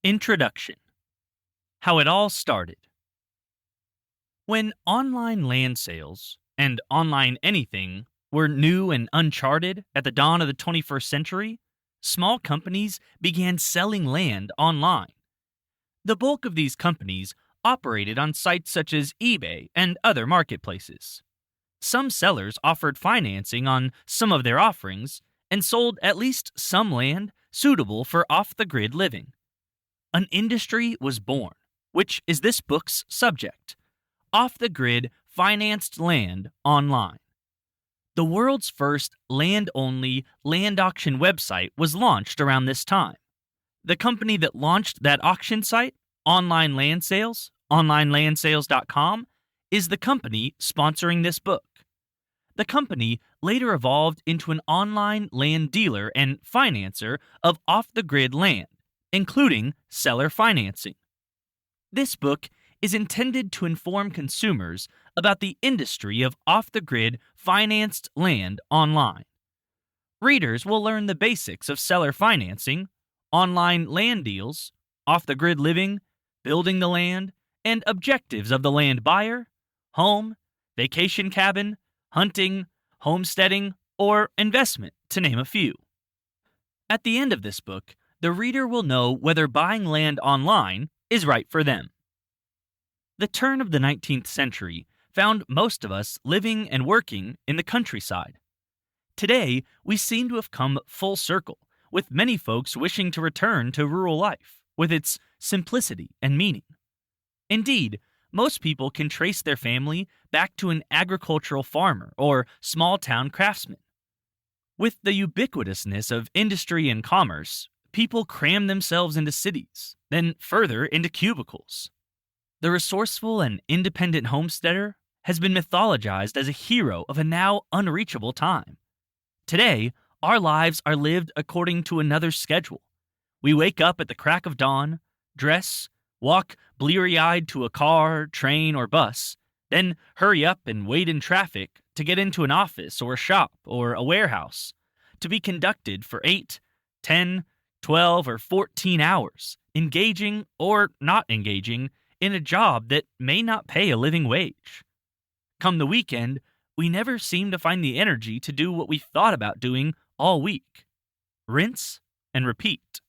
Introduction. How it all started. When online land sales and online anything were new and uncharted at the dawn of the 21st century, small companies began selling land online. The bulk of these companies operated on sites such as eBay and other marketplaces. Some sellers offered financing on some of their offerings and sold at least some land suitable for off the grid living. An industry was born, which is this book's subject: off the grid financed land online. The world's first land only land auction website was launched around this time. The company that launched that auction site, Online Land Sales, onlinelandsales.com, is the company sponsoring this book. The company later evolved into an online land dealer and financer of off the grid land, including seller financing. This book is intended to inform consumers about the industry of off the grid financed land online. Readers will learn the basics of seller financing, online land deals, off the grid living, building the land, and objectives of the land buyer, home, vacation cabin, hunting, homesteading, or investment, to name a few. At the end of this book, the reader will know whether buying land online is right for them. The turn of the 19th century found most of us living and working in the countryside. Today, we seem to have come full circle, with many folks wishing to return to rural life, with its simplicity and meaning. Indeed, most people can trace their family back to an agricultural farmer or small town craftsman. With the ubiquitousness of industry and commerce, people cram themselves into cities, then further into cubicles. The resourceful and independent homesteader has been mythologized as a hero of a now unreachable time. Today, our lives are lived according to another schedule. We wake up at the crack of dawn, dress, walk bleary-eyed to a car, train, or bus, then hurry up and wait in traffic to get into an office or a shop or a warehouse, to be conducted for 8, 10, 12, or 14 hours, engaging or not engaging in a job that may not pay a living wage. Come the weekend, we never seem to find the energy to do what we thought about doing all week. Rinse and repeat.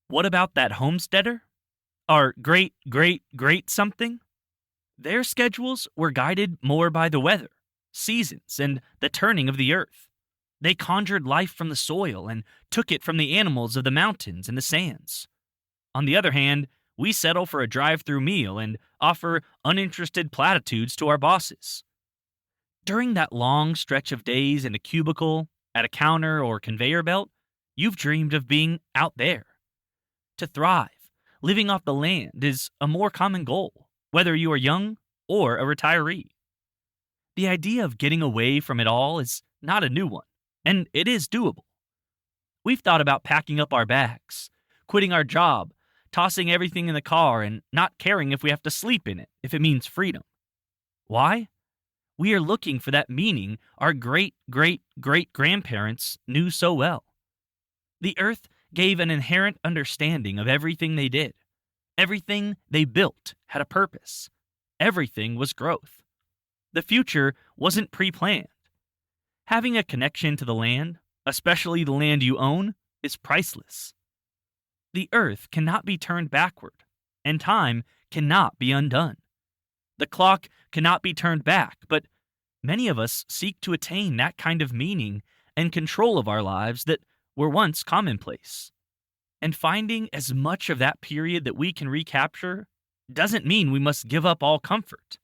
What about that homesteader? Our great something? Their schedules were guided more by the weather, seasons, and the turning of the earth. They conjured life from the soil and took it from the animals of the mountains and the sands. On the other hand, we settle for a drive-through meal and offer uninterested platitudes to our bosses. During that long stretch of days in a cubicle, at a counter, or conveyor belt, you've dreamed of being out there. To thrive, living off the land is a more common goal, whether you are young or a retiree. The idea of getting away from it all is not a new one, and it is doable. We've thought about packing up our bags, quitting our job, tossing everything in the car, and not caring if we have to sleep in it if it means freedom. Why? We are looking for that meaning our great-great-great-grandparents knew so well. The earth gave an inherent understanding of everything they did. Everything they built had a purpose. Everything was growth. The future wasn't pre-planned. Having a connection to the land, especially the land you own, is priceless. The earth cannot be turned backward, and time cannot be undone. The clock cannot be turned back, but many of us seek to attain that kind of meaning and control of our lives that were once commonplace. And finding as much of that period that we can recapture doesn't mean we must give up all comfort.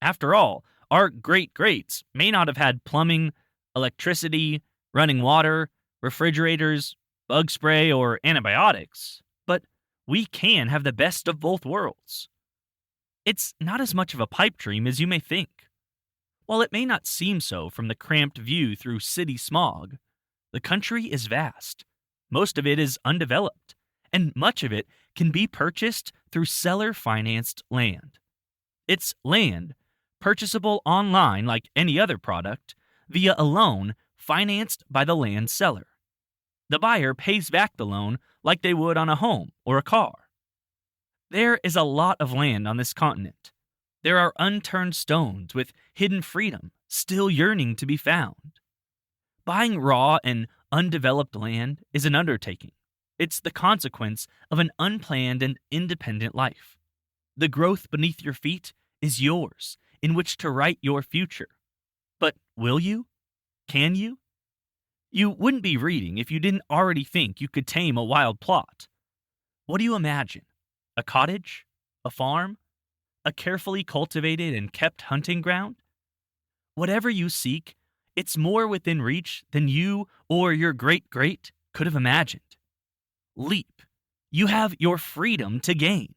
After all, our great-greats may not have had plumbing, electricity, running water, refrigerators, bug spray, or antibiotics, but we can have the best of both worlds. It's not as much of a pipe dream as you may think. While it may not seem so from the cramped view through city smog, the country is vast. Most of it is undeveloped, and much of it can be purchased through seller-financed land. It's land, purchasable online like any other product, via a loan financed by the land seller. The buyer pays back the loan like they would on a home or a car. There is a lot of land on this continent. There are unturned stones with hidden freedom still yearning to be found. Buying raw and undeveloped land is an undertaking. It's the consequence of an unplanned and independent life. The growth beneath your feet is yours, in which to write your future. But will you? Can you? You wouldn't be reading if you didn't already think you could tame a wild plot. What do you imagine? A cottage? A farm? A carefully cultivated and kept hunting ground? Whatever you seek, it's more within reach than you or your great great could have imagined. Leap. You have your freedom to gain.